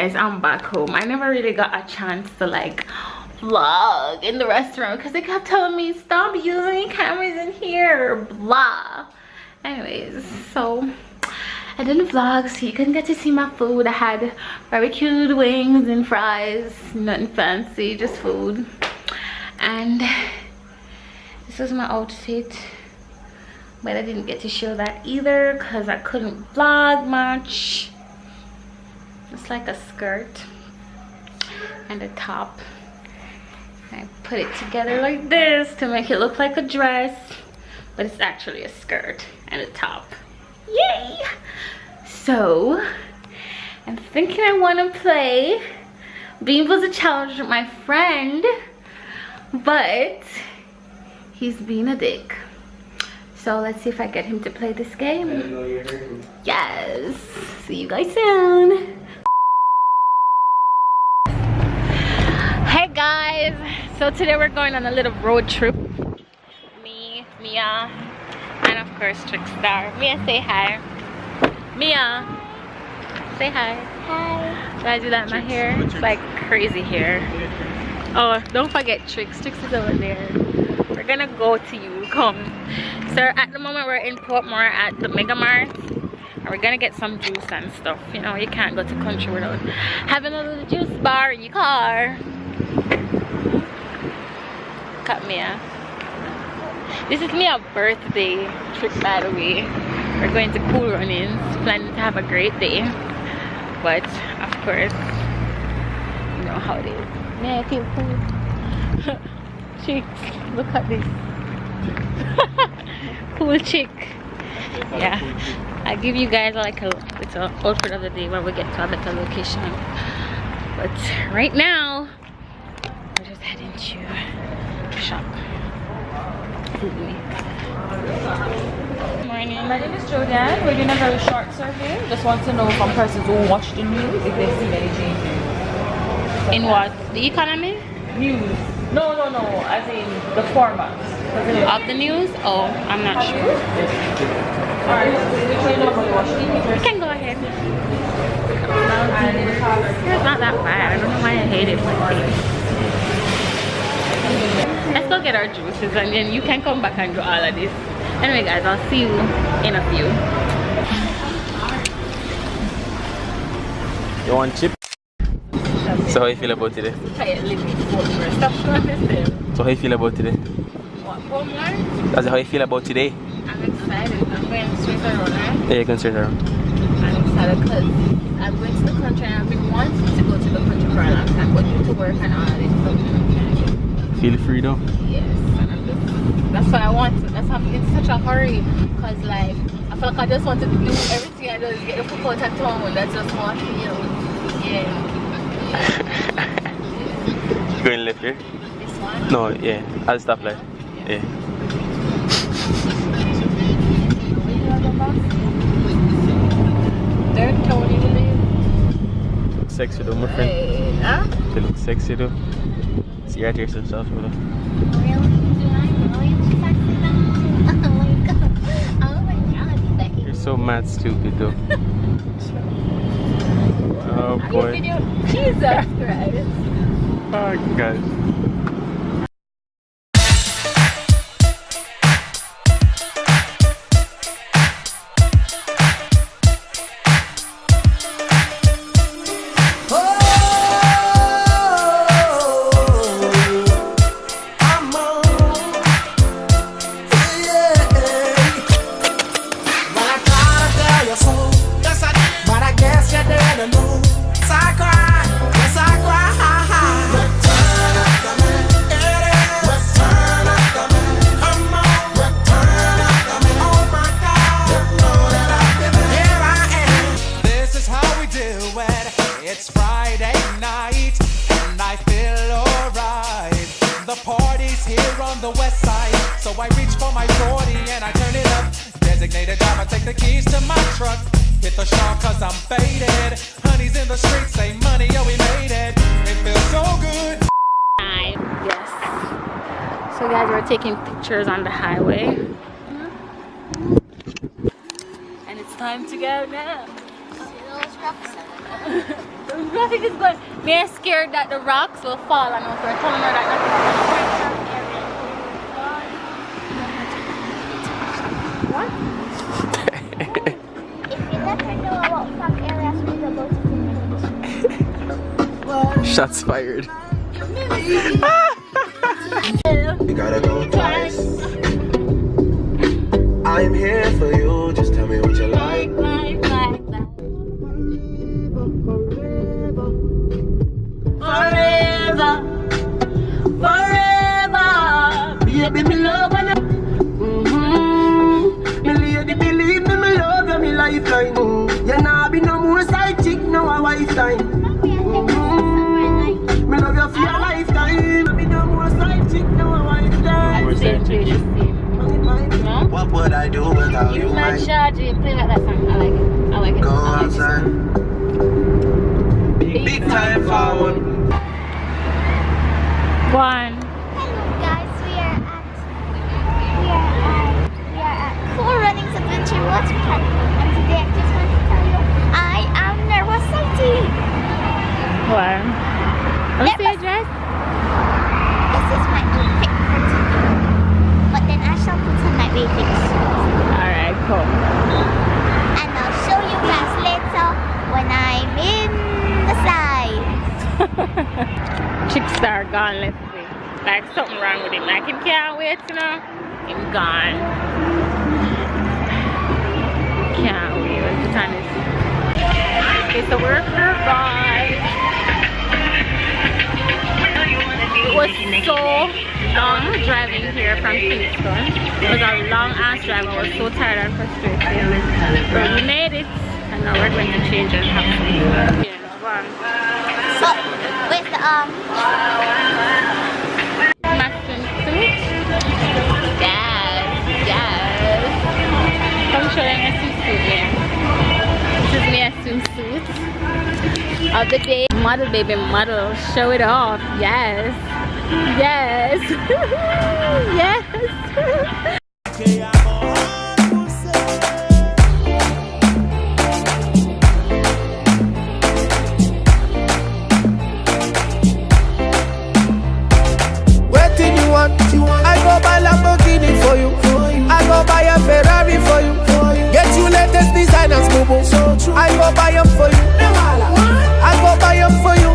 guys, I'm back home. I never really got a chance to like vlog in the restaurant because they kept telling me stop using cameras in here, blah. Anyways, so I didn't vlog, so you couldn't get to see my food. I had barbecued wings and fries, nothing fancy, just food. And this was my outfit, but I didn't get to show that either because I couldn't vlog much. It's like a skirt and a top. I put it together like this to make it look like a dress, but it's actually a skirt and a top. Yay! So I'm thinking I want to play Bean was a challenge with my friend, but he's being a dick. So let's see if I get him to play this game. Yes. See you guys soon. Hey guys, so today we're going on a little road trip. Me, Mia, and of course Trickstar. Mia, say hi. Mia, say hi. Hi. Guys, you like my hair? It's like crazy hair. Oh, don't forget Tricks. Tricks is over there. We're gonna go to you. Come. So at the moment we're in Portmore at the Mega Mart. And we're gonna get some juice and stuff. You know, you can't go to country without having a little juice bar in your car. Cut Mia. This is Mia's birthday trip, by the way. We're going to Kool Runnings, planning to have a great day. But of course, you know how it is. Mia, I feel cool. Chicks, look at this. Cool chick. Yeah, I'll give you guys like a little outfit of the day when we get to a better location. But right now, we're just heading to shop. Good morning. My name is Jordan. We're doing a very short survey. Just want to know from persons who watch the news if they've seen any changes. In what? The economy? News. No. As in the format. Of the news? Oh, I'm not sure. Alright, You can go ahead. It's not that bad. I don't know why I hate it like this. Let's go get our juices and then you can come back and do all of this. Anyway guys, I'll see you in a few. You want chip? So how you feel about today? So how you feel about today? What, That's how you feel about today? I'm excited. I'm going straight around, right? Yeah, you can straight around. I'm excited because I'm going to the country and I've been wanting to go to the country for a long time, but due to work and all this stuff, Feel free though? yes, and I'm just, that's what I want to. That's why I'm in such a hurry because like I feel like I just wanted to do everything I do is get the fuck out of town and that's just how I feel. Yeah. You going left here? This one? No, yeah. I'll stop like. Yeah. Third Tony Williams. Look sexy though, my friend. Hey, huh? You look sexy though. See right here some stuff, brother. Really? Do I really look sexy now? Oh my god. Oh my god, Becky. You're so mad stupid though. Oh Are you boy. video? Jesus Christ. Oh god. It's Friday night and I feel alright. The party's here on the west side, so I reach for my 40 and I turn it up. Designated driver, take the keys to my truck. Hit the shop cause I'm faded. Honey's in the streets, say money, yo we made it. It feels so good. Yes. So guys, we're taking pictures on the highway. And it's time to go now. See those rocks? The traffic is good. Me are scared that the rocks will fall and we're telling her that If you never know about some areas we will go to. Shots fired. You gotta go twice. I'm here for you, just tell me what you like. Forever, forever, baby, me love and Me lady, believe me, me love you, me lifeline. You nah be no more side chick, no a wife time. Me love you for your lifetime. Be no more side chick, no a wife time. no? What would I do without you, You my not charging, play like that song. I like it. I like it. go I like it. outside? Big time forward. One. Hello guys, we are at Kool Runnings Adventure Water Park, and today I just want to tell you I am nervous sighting. One. What's the address? This is my outfit for today, but then I shall put on my bathing suit, Alright, cool. and I'll show you guys later when I'm in the side. Chick star gone left me. Like something wrong with him. Like him can't wait, you know. Him gone. Can't wait. What's the time is? It's a worker, guys. It was so long driving here from Kingston. It was a long ass drive. I was so tired and frustrated. But we made it. And now we're going to change and have some food. Yeah, one. So, where's the Matching suit. Yes, yes. Come show them a swimsuit here. This is me a swimsuit of the day. Model, baby, model. Show it off. Yes. Yes. Yes. Waiting you want, I go buy Lamborghini for you. I go buy a Ferrari for you. Get you latest designers, boo. I go buy them for you. I go buy them for you.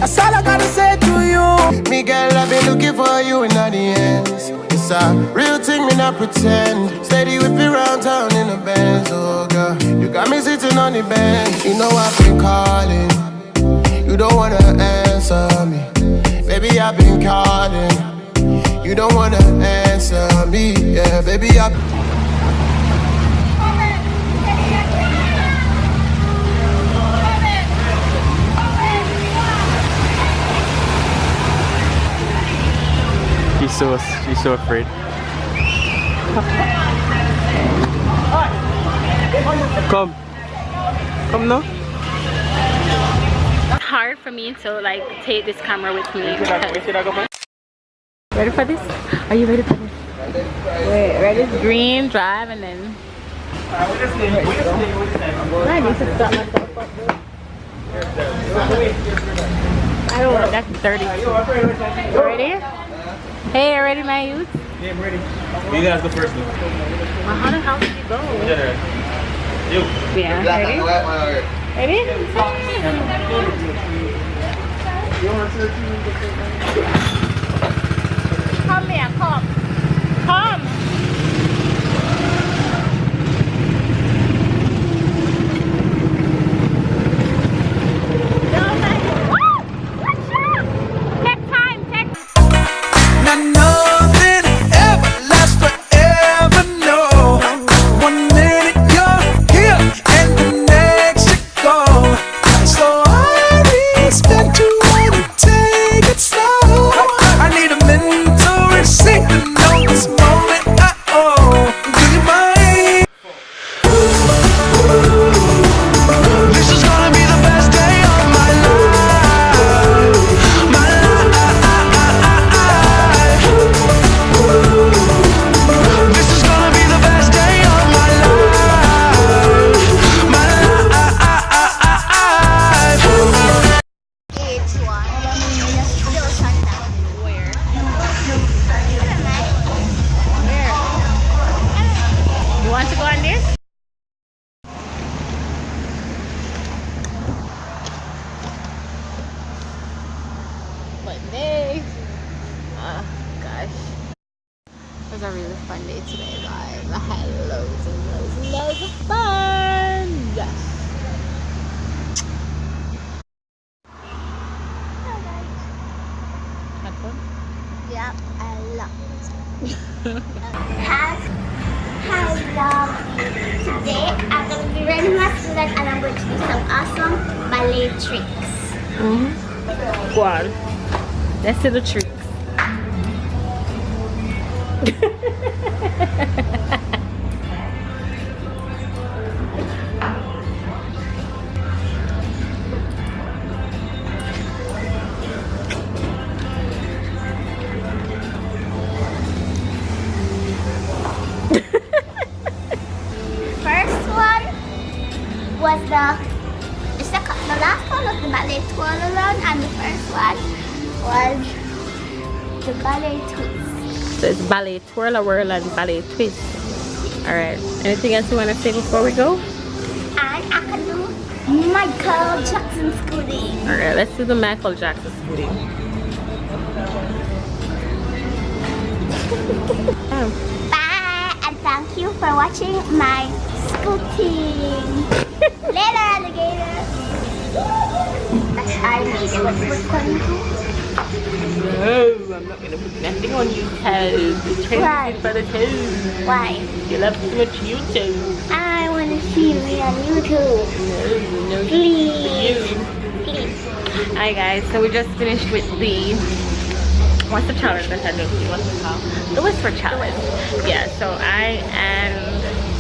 That's all I gotta say to you. Me girl, I've been looking for you in all the ends. It's a real thing, me not pretend. Steady whip me round town in the Benz, oh girl. You got me sitting on the bench. You know I've been calling. You don't wanna answer me. Baby, I've been calling. You don't wanna answer me. Yeah, baby, I've She's so afraid. Come now. It's hard for me to like take this camera with me. Ready for this? Are you ready for this? Wait, ready? Green, drive, and then. I need to stop myself up. I don't want that's dirty. You ready? Hey, ready, my youth? Yeah, I'm ready. You guys go first. Well, how the hell did you go? You. Yeah, ready? Ready? Come here, come. Come. Take time, take nothing ever lasts forever, no. 1 minute you're here and the next you're gone. So I expect you to take it slow. goodness. Oh gosh. It was a really fun day today, guys. I had loads and loads and loads of fun. Yes. Had fun? Yeah, I love it. Hello. Today I'm going to be reading my student and I'm going to do some awesome ballet tricks. Go on. Let's see the tricks. First one was the last one was the ballet twirl around, and the first one was the ballet twist. So it's ballet twirl a whirl and ballet twist. Alright. Anything else you want to say before we go? And I can do Michael Jackson scooting. Alright, let's do the Michael Jackson scooting. Bye, and thank you for watching my scooting. Later, alligator. I need it. What's going to? No, I'm not going to put nothing on YouTube. The Why? trend for the toes. Why? You love too much YouTube. I want to see me on YouTube. No, Please. Please. Hi guys, so we just finished with the what's the challenge that I don't know what's it called? The whisper challenge. Yeah, so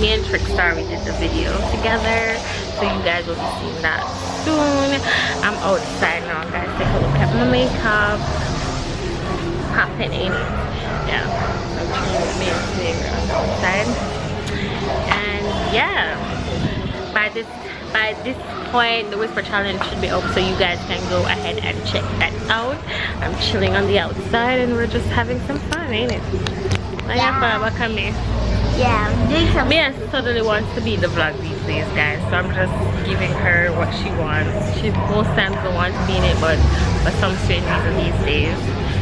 me and Trickstar, we did the video together, so you guys will be seeing that soon. I'm outside now, guys. Take a look at my makeup. Popping, ain't it? Yeah, I'm chilling with me today. We're outside, and yeah, by this point the whisper challenge should be up, so you guys can go ahead and check that out. I'm chilling on the outside and we're just having some fun, ain't it? Yeah, I'm doing some. Mia totally wants to be in the vlog these days, guys, so I'm just giving her what she wants. She most times don't want to be in it, but for some strange reason these days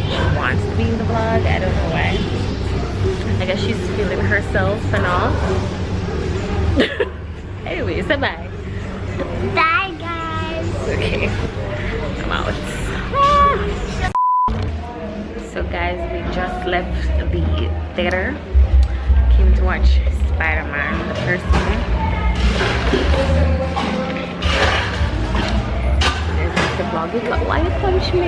she wants to be in the vlog. I don't know why. I guess she's feeling herself and all. Anyway, say bye. Bye, guys. Okay, I'm out. So guys, we just left the theater. Came to watch Spider-Man, the first one. This is the vlog. Why you punch me?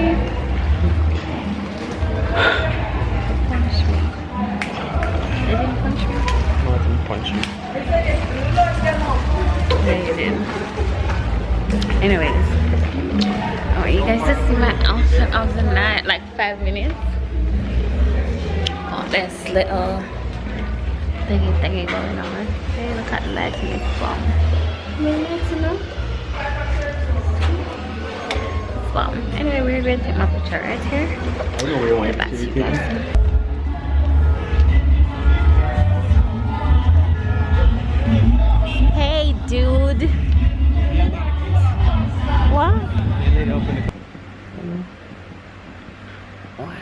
You punch me. They didn't punch me? No, I didn't punch you. Yeah, you did. Anyways, I want you guys to see my outfit of the night, like 5 minutes. Got this little thingy going on. Hey, look at the lights in this bomb. Minutes, you know? It's bomb. Anyway, we're going to take my picture right here. I don't know where you want Back to to you be. guys. Hey, dude. What? Or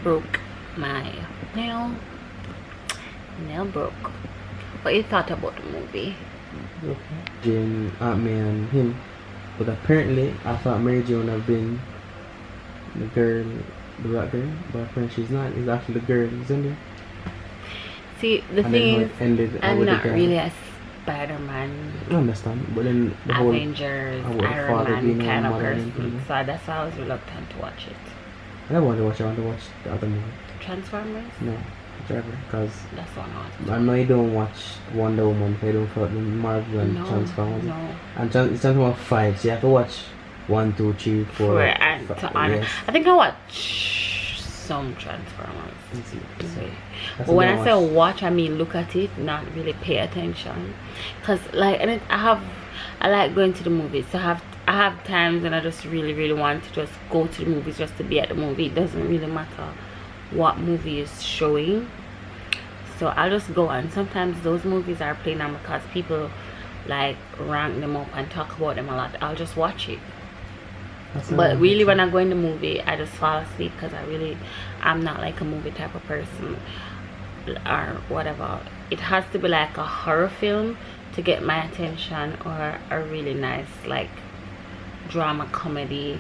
broke my nail. Nail broke. What you thought about the movie? Jane, Aunt May and him. But apparently I thought Mary Jane would have been the girl, the black girl, but apparently she's not. It's actually the girl who's in there. See, the And thing then is, how it ended, I'm with the not guy. really a Spider-Man, I understand, but then the whole Avengers, how the Iron father Man being kind a of mother and person, things. so that's why I was reluctant to watch it. I don't want to watch. I want to watch the other movie. Transformers? No, whichever, because That's the one I want to I know you don't watch Wonder Woman. If you don't follow the Marvel and No, Transformers. no. And it's Transformers 5, so you have to watch 1, 2, 3, 4. For and to honor. Yes. I think I watch some Transformers. That's But when what I say watch, I mean look at it, not really pay attention. Cause like, and I like going to the movies. So I have times when I just really want to just go to the movies just to be at the movie. It doesn't really matter what movie is showing. So I'll just go, and sometimes those movies are playing on because people like rank them up and talk about them a lot. I'll just watch it. But really, when I go in the movie, I just fall asleep because I'm not like a movie type of person or whatever. It has to be like a horror film to get my attention, or a really nice like drama comedy,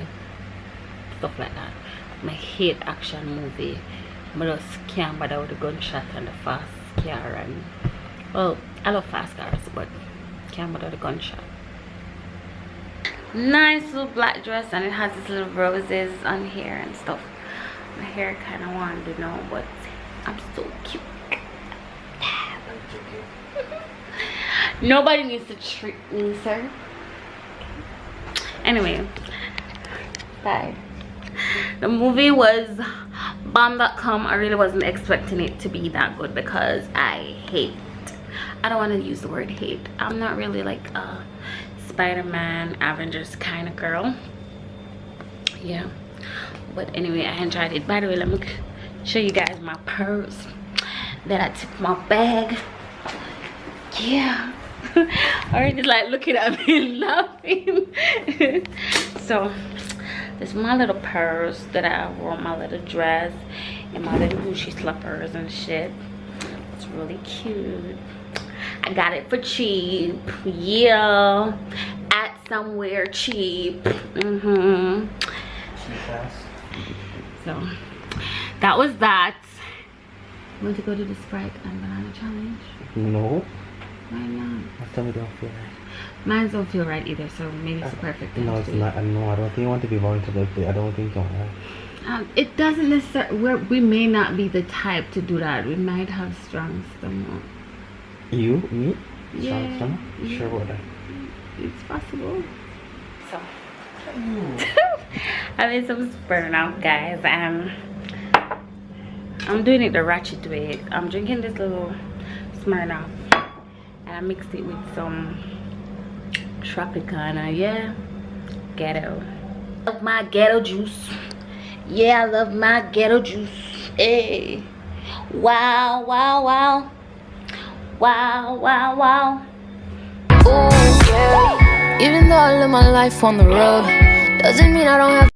stuff like that. I hate action movie. I just can't bother with the gunshot and the fast car, and well, I love fast cars, but can't bother with the gunshot. Nice little black dress, and it has these little roses on here and stuff. My hair kind of wanted to know, but I'm so cute. Nobody needs to treat me, sir. Anyway, bye. The movie was bomb.com. I really wasn't expecting it to be that good because I don't want to use the word hate. I'm not really like a Spider-Man, Avengers kind of girl. Yeah, but anyway, I enjoyed it. By the way, let me show you guys my purse that I took my bag. Yeah. Already like looking at me laughing. So this is my little purse that I wore, my little dress and my little Gucci slippers and shit. It's really cute. I got it for cheap. Yeah, at somewhere cheap. So that was that. Want to go to the Sprite and Banana Challenge? No. Why not? My tummy don't feel right. Mine don't feel right either, so maybe it's the perfect time. No, it's not. No, I don't think you want to be voluntarily. I don't think you want. It doesn't necessarily. We may not be the type to do that. We might have strong stomach. You? Me? Yeah. Strong stomach? Yeah. Sure about that. It's possible. So I made some burn out, guys, and I'm doing it the ratchet way. I'm drinking this little Smirnoff, and I mixed it with some Tropicana. Yeah, ghetto. Love my ghetto juice. Yeah, I love my ghetto juice. Hey, wow, wow, wow, wow, wow, wow. Ooh, yeah. Even though I live my life on the road, doesn't mean I don't have